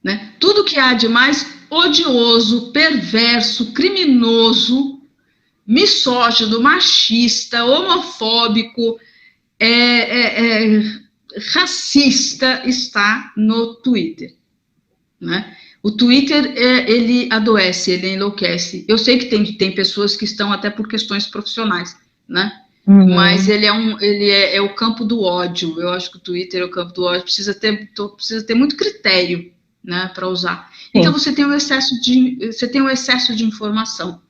S2: né? Tudo que há de mais odioso, perverso, criminoso, misógino, machista, homofóbico, racista está no Twitter, né? O Twitter, ele adoece, ele enlouquece. Eu sei que tem pessoas que estão até por questões profissionais, né? Mas ele é o campo do ódio. Eu acho que o Twitter é o campo do ódio. Precisa ter muito critério, né, para usar. Sim. Então você tem um excesso de informação,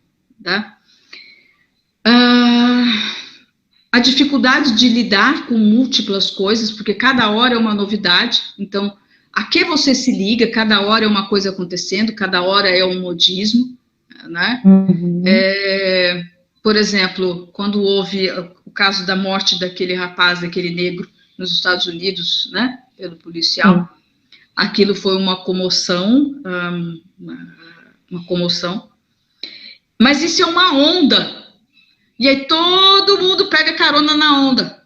S2: tá? A dificuldade de lidar com múltiplas coisas, porque cada hora é uma novidade. Então, a que você se liga? Cada hora é uma coisa acontecendo, cada hora é um modismo, né? Por exemplo, quando houve o caso da morte daquele rapaz, daquele negro, nos Estados Unidos, né, pelo policial, aquilo foi uma comoção, mas isso é uma onda, e aí todo mundo pega carona na onda,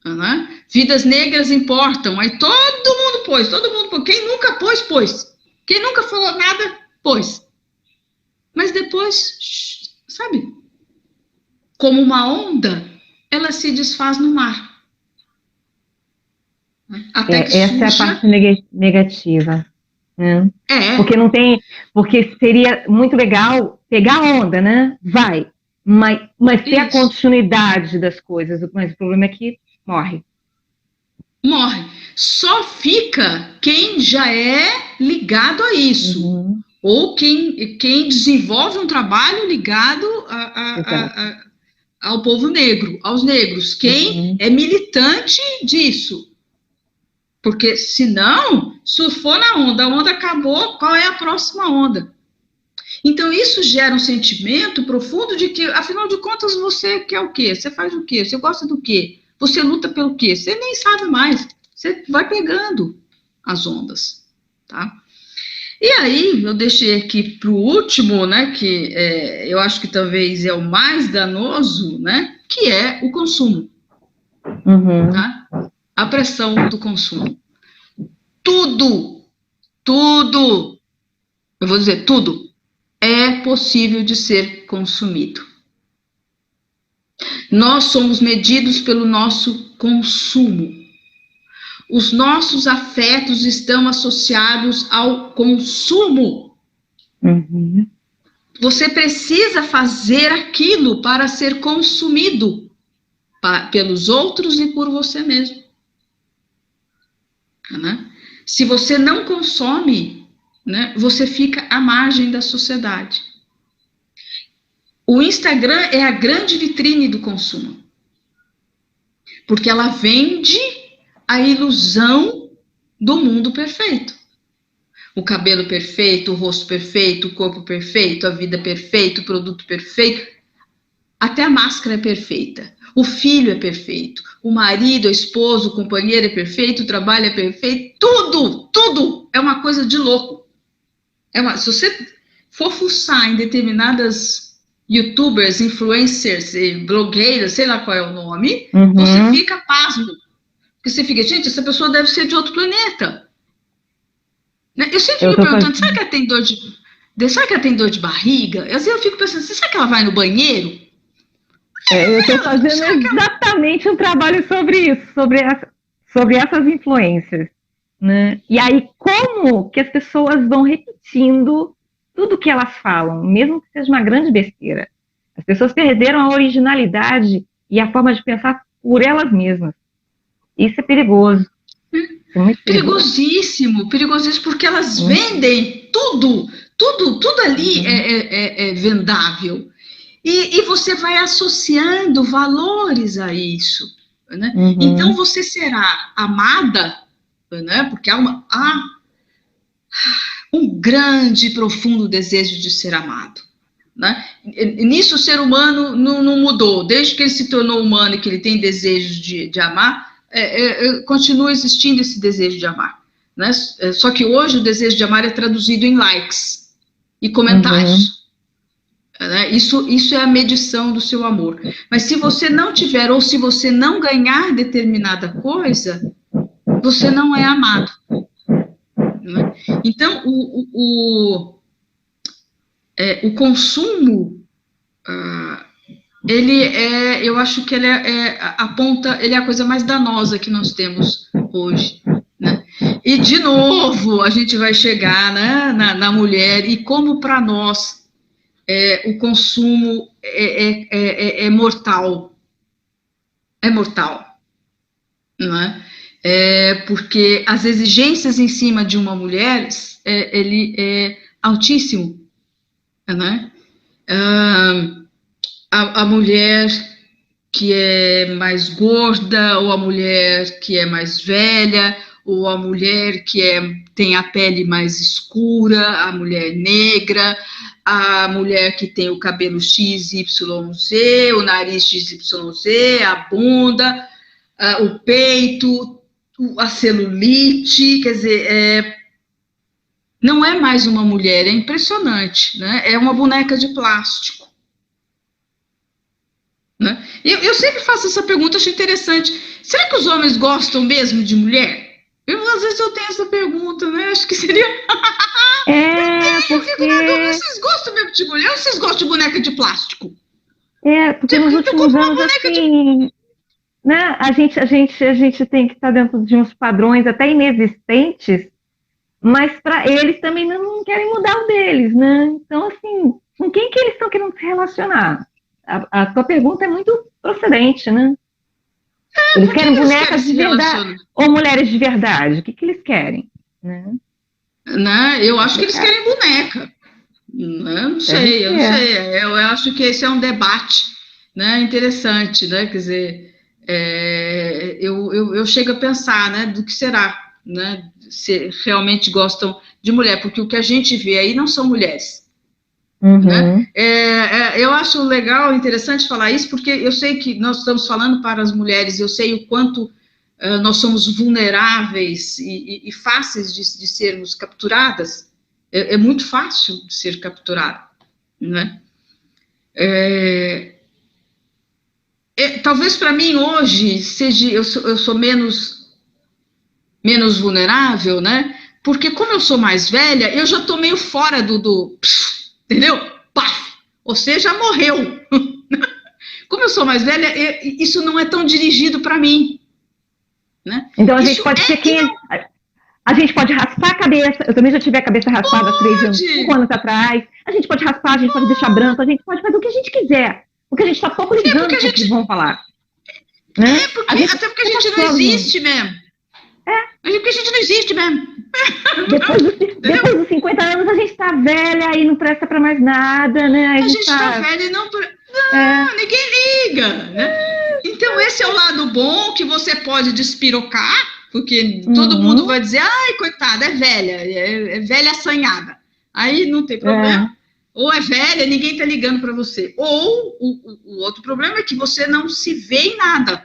S2: né? Vidas negras importam, aí todo mundo pôs, quem nunca pôs, quem nunca falou nada, pôs, mas depois, sabe, como uma onda, ela se desfaz no mar. Até que
S1: essa
S2: surja...
S1: é a parte negativa. Né? Porque seria muito legal pegar a onda, né? Vai. Mas ter a continuidade das coisas. Mas o problema é que morre.
S2: Morre. Só fica quem já é ligado a isso. Ou quem desenvolve um trabalho ligado ao povo negro, aos negros, quem é militante disso. Porque, senão, surfou na onda, a onda acabou, qual é a próxima onda? Então, isso gera um sentimento profundo de que, afinal de contas, você quer o quê? Você faz o quê? Você gosta do quê? Você luta pelo quê? Você nem sabe mais. Você vai pegando as ondas, tá? E aí, eu deixei aqui para o último, né, que eu acho que talvez é o mais danoso, né, que é o consumo, tá? A pressão do consumo. Tudo, eu vou dizer tudo, é possível de ser consumido. Nós somos medidos pelo nosso consumo. Os nossos afetos estão associados ao consumo. Você precisa fazer aquilo para ser consumido pelos outros e por você mesmo. Né? Se você não consome, né, você fica à margem da sociedade. O Instagram é a grande vitrine do consumo. Porque ela vende a ilusão do mundo perfeito. O cabelo perfeito, o rosto perfeito, o corpo perfeito, a vida perfeita, o produto perfeito. Até a máscara é perfeita. O filho é perfeito. O marido, a esposa, o companheiro é perfeito, o trabalho é perfeito. Tudo é uma coisa de louco. Se você for fuçar em determinadas youtubers, influencers, blogueiras, sei lá qual é o nome, você fica pasmo. Porque você fica, gente, essa pessoa deve ser de outro planeta. Né? Eu sempre fico perguntando, será que ela tem será que ela tem dor de barriga? Às vezes eu fico pensando, será que ela vai no banheiro?
S1: Eu estou fazendo exatamente um trabalho sobre isso, sobre essas influências. Né? E aí, como que as pessoas vão repetindo tudo que elas falam, mesmo que seja uma grande besteira. As pessoas perderam a originalidade e a forma de pensar por elas mesmas. Isso é perigoso. Isso é muito perigoso.
S2: Perigosíssimo, porque elas vendem tudo ali é vendável. E você vai associando valores a isso. Né? Então, você será amada, né? Porque há um grande e profundo desejo de ser amado. Né? Nisso o ser humano não mudou. Desde que ele se tornou humano e que ele tem desejo de amar, continua existindo esse desejo de amar. Né? Só que hoje o desejo de amar é traduzido em likes e comentários. Né? Isso é a medição do seu amor. Mas se você não tiver, ou se você não ganhar determinada coisa, você não é amado. Né? Então, o consumo, eu acho que ele ele é a coisa mais danosa que nós temos hoje. Né? E, de novo, a gente vai chegar, né, na mulher, e como para nós o consumo é mortal. É mortal. Não é? Porque as exigências em cima de uma mulher, ele é altíssimo. Né? A mulher que é mais gorda, ou a mulher que é mais velha, ou a mulher que tem a pele mais escura, a mulher negra, a mulher que tem o cabelo XYZ, o nariz XYZ, a bunda, o peito, a celulite, quer dizer, não é mais uma mulher, é impressionante, né? É uma boneca de plástico. Né? Eu sempre faço essa pergunta, acho interessante. Será que os homens gostam mesmo de mulher? Às vezes eu tenho essa pergunta, né? Acho que seria...
S1: porque...
S2: Vocês gostam mesmo de mulher ou vocês gostam de boneca de plástico?
S1: Porque nos últimos anos, assim... Né? A gente tem que estar dentro de uns padrões até inexistentes, mas para eles também não querem mudar o deles, né? Então, assim, com quem que eles estão querendo se relacionar? A tua pergunta é muito procedente, né? Eles querem bonecas de verdade ou mulheres de verdade? O que eles querem? Né?
S2: Eu acho que eles querem boneca. Não sei. Eu acho que esse é um debate, né, interessante, né? Quer dizer, eu chego a pensar, né, do que será, né, se realmente gostam de mulher, porque o que a gente vê aí não são mulheres. Né? Eu acho legal, interessante falar isso, porque eu sei que nós estamos falando para as mulheres, eu sei o quanto nós somos vulneráveis e fáceis de sermos capturadas. É muito fácil de ser capturada. Né? Talvez para mim hoje eu sou menos vulnerável, né? Porque como eu sou mais velha, eu já estou meio fora entendeu? Paf! Você já morreu. Como eu sou mais velha, isso não é tão dirigido para mim. Né?
S1: Então a gente pode ser quem... A gente pode raspar a cabeça. Eu também já tive a cabeça raspada 5 anos atrás. A gente pode raspar, a gente pode deixar branco, a gente pode fazer o que a gente quiser. Porque a gente está pouco ligando o que eles vão falar. Né?
S2: Até porque a gente não existe mesmo. Porque a gente não existe mesmo.
S1: Depois dos 50 anos a gente tá velha e não presta pra mais nada, né?
S2: A gente tá velha e não... ninguém liga, né? Então esse é o lado bom, que você pode despirocar, porque todo mundo vai dizer, ai, coitada, é velha, é velha assanhada. Aí não tem problema. Ou é velha, ninguém tá ligando pra você. Ou o outro problema é que você não se vê em nada.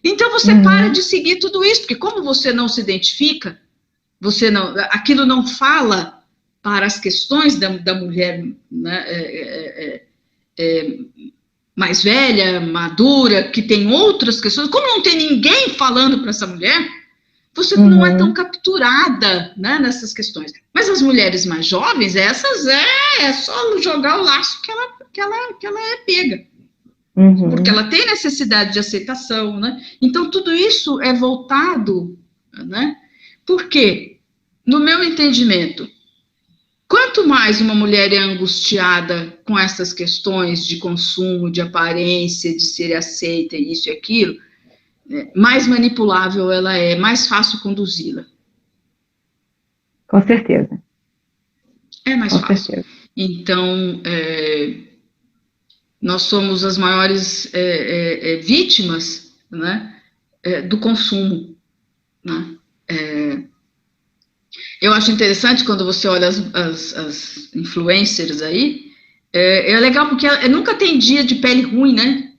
S2: Então você para de seguir tudo isso, porque como você não se identifica, aquilo não fala para as questões da mulher, né, mais velha, madura, que tem outras questões, como não tem ninguém falando para essa mulher, você não é tão capturada, né, nessas questões. Mas as mulheres mais jovens, essas é só jogar o laço que ela é pega. Porque ela tem necessidade de aceitação, né? Então, tudo isso é voltado, né? Por quê? No meu entendimento, quanto mais uma mulher é angustiada com essas questões de consumo, de aparência, de ser aceita, isso e aquilo, mais manipulável ela é, mais fácil conduzi-la.
S1: Com certeza.
S2: É mais
S1: com
S2: fácil.
S1: Certeza.
S2: Então, nós somos as maiores vítimas, né, do consumo, né? Eu acho interessante quando você olha as influencers aí, é legal porque nunca tem dia de pele ruim, né?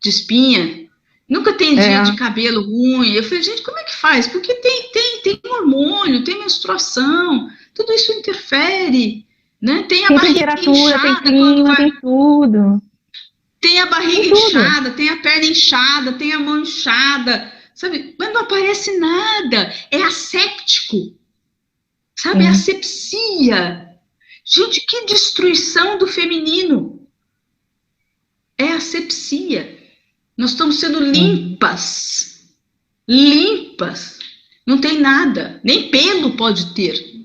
S2: De espinha, nunca tem dia de cabelo ruim. Eu falei, gente, como é que faz? Porque tem hormônio, tem menstruação, tudo isso interfere, né? Tem a barriga inchada,
S1: tem clima, tem tudo.
S2: Tem a barriga inchada, tem a perna inchada, tem a mão inchada, sabe? Mas não aparece nada, é asséptico, sabe? É asepsia. Gente, que destruição do feminino. É asepsia. Nós estamos sendo limpas. Limpas. Não tem nada. Nem pelo pode ter.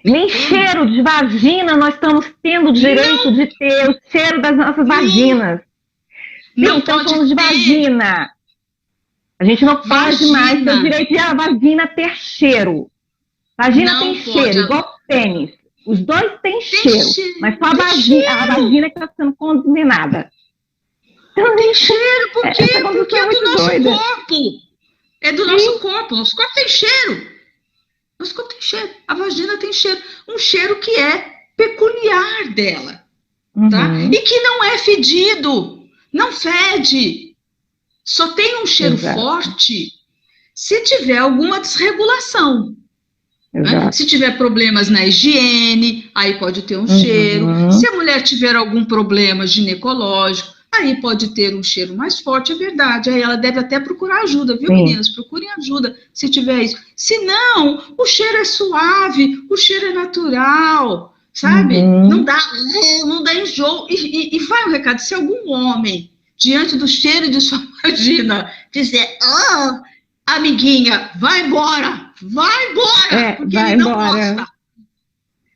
S1: Nem cheiro de vagina nós estamos tendo o direito de ter, o cheiro das nossas vaginas.
S2: Não
S1: estamos
S2: pode
S1: falando de vagina. A gente não pode mais ter o direito de a vagina ter cheiro. Vagina não tem cheiro, igual pênis. Os dois têm cheiro, mas só a vagina que está sendo condenada.
S2: Então, tem cheiro, por quê? Porque é do nosso corpo. É do nosso corpo. Nosso corpo tem cheiro. Nosso corpo tem cheiro. A vagina tem cheiro. Um cheiro que é peculiar dela. Tá? E que não é fedido. Não fede. Só tem um cheiro forte se tiver alguma desregulação. Né? Se tiver problemas na higiene, aí pode ter um cheiro. Se a mulher tiver algum problema ginecológico, aí pode ter um cheiro mais forte, é verdade. Aí ela deve até procurar ajuda, viu, meninas? Procurem ajuda se tiver isso. Se não, o cheiro é suave, o cheiro é natural, sabe? Não dá enjoo. E vai um recado, se algum homem, diante do cheiro de sua vagina, dizer, amiguinha, vai embora, porque ele não gosta.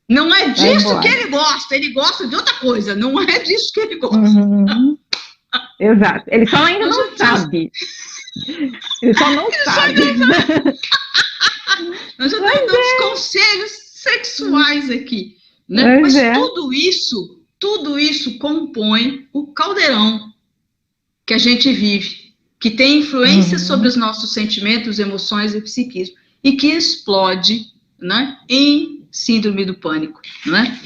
S2: Não é disso que ele gosta de outra coisa, não é disso que ele gosta.
S1: Exato, ele só ainda não sabe. Ele só não sabe.
S2: Nós já estamos dando conselhos sexuais aqui, né? Mas tudo isso compõe o caldeirão que a gente vive, que tem influência sobre os nossos sentimentos, emoções e psiquismo, e que explode, né, em síndrome do pânico, né?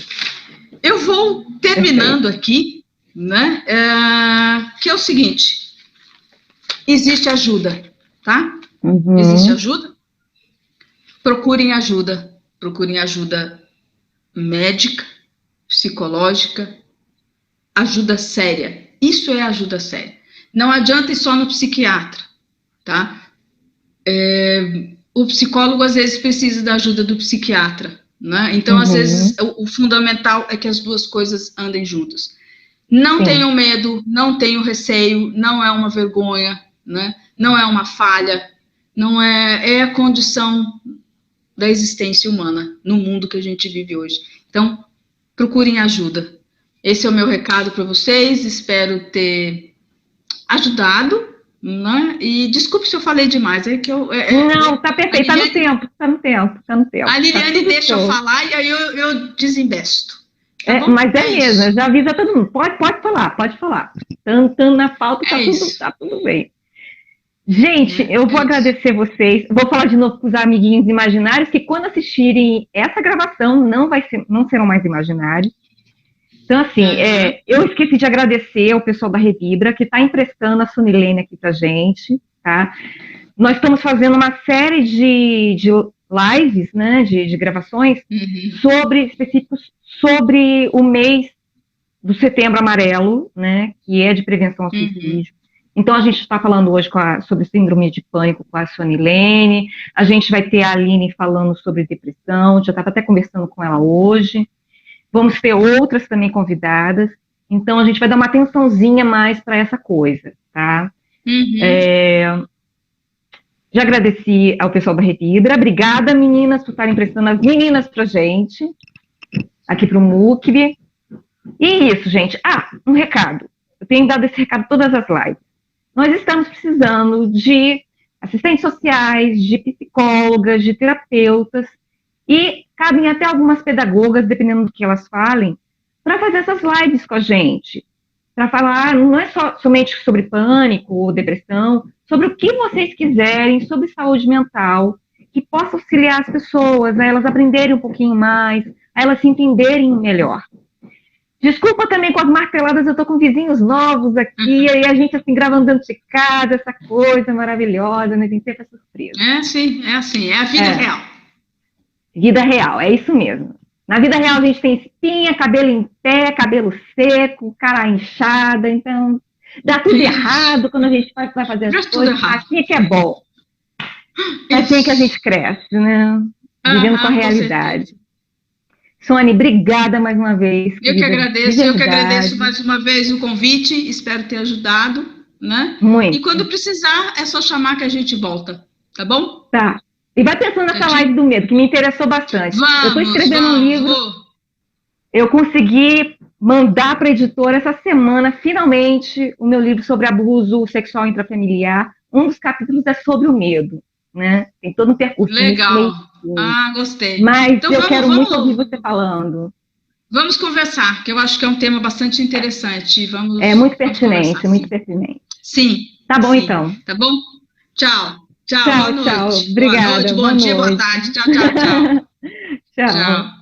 S2: Eu vou terminando aqui, né, que é o seguinte, existe ajuda, tá? Existe ajuda? Procurem ajuda médica, psicológica, ajuda séria, isso é ajuda séria. Não adianta ir só no psiquiatra, tá? O psicólogo, às vezes, precisa da ajuda do psiquiatra, né? Então, às vezes, o fundamental é que as duas coisas andem juntas. Não tenham medo, não tenham receio, não é uma vergonha, né? Não é uma falha, não é a condição da existência humana no mundo que a gente vive hoje. Então, procurem ajuda. Esse é o meu recado para vocês, espero ter ajudado, né? E desculpe se eu falei demais, é que eu...
S1: Não, tá perfeito, tá no tempo.
S2: A Liliane deixa eu falar e aí eu desinvesto. Tá
S1: mas mesmo, eu já aviso a todo mundo, pode falar. Tantando na pauta, tá tudo bem. Gente, eu vou agradecer vocês, vou falar de novo com os amiguinhos imaginários, que quando assistirem essa gravação, não serão mais imaginários. Então, assim, eu esqueci de agradecer ao pessoal da Revibra, que está emprestando a Sunilene aqui pra gente, tá? Nós estamos fazendo uma série de lives, né, de gravações, específicos sobre o mês do Setembro Amarelo, né, que é de prevenção ao suicídio. Então, a gente está falando hoje sobre síndrome de pânico com a Sonilene, a gente vai ter a Aline falando sobre depressão, já estava até conversando com ela hoje, vamos ter outras também convidadas, então a gente vai dar uma atençãozinha mais para essa coisa, tá? Já agradeci ao pessoal da Revida, obrigada meninas por estarem prestando as meninas pra gente, aqui para o MUCB. E isso, gente, um recado, eu tenho dado esse recado todas as lives. Nós estamos precisando de assistentes sociais, de psicólogas, de terapeutas, e cabem até algumas pedagogas, dependendo do que elas falem, para fazer essas lives com a gente, para falar, não é somente sobre pânico ou depressão, sobre o que vocês quiserem, sobre saúde mental, que possa auxiliar as pessoas, a elas aprenderem um pouquinho mais, a elas se entenderem melhor. Desculpa também com as marteladas, eu tô com vizinhos novos aqui, e a gente, assim, gravando dentro de casa, essa coisa maravilhosa, né? Tem sempre essa surpresa.
S2: É assim, é a vida real.
S1: Vida real, é isso mesmo. Na vida real a gente tem espinha, cabelo em pé, cabelo seco, cara inchada, então dá tudo errado quando a gente vai fazer as coisas. Assim é que é bom. Assim é que a gente cresce, né? Vivendo com a realidade. Sônia, obrigada mais uma vez.
S2: Eu que agradeço mais uma vez o convite, espero ter ajudado, né?
S1: Muito.
S2: E quando precisar, é só chamar que a gente volta, tá bom?
S1: Tá. E vai pensando nessa live do medo, que me interessou bastante. Eu estou escrevendo um livro, eu consegui mandar para a editora essa semana, finalmente, o meu livro sobre abuso sexual intrafamiliar. Um dos capítulos é sobre o medo, né? Tem todo um percurso.
S2: Legal. Gostei.
S1: Mas então, eu quero muito ouvir você falando.
S2: Vamos conversar, que eu acho que é um tema bastante interessante.
S1: É muito pertinente, muito pertinente.
S2: Sim.
S1: Tá bom, então.
S2: Tá bom? Tchau.
S1: Tchau, boa noite. Obrigada.
S2: Boa noite, bom dia, boa tarde. Tchau.
S1: Tchau.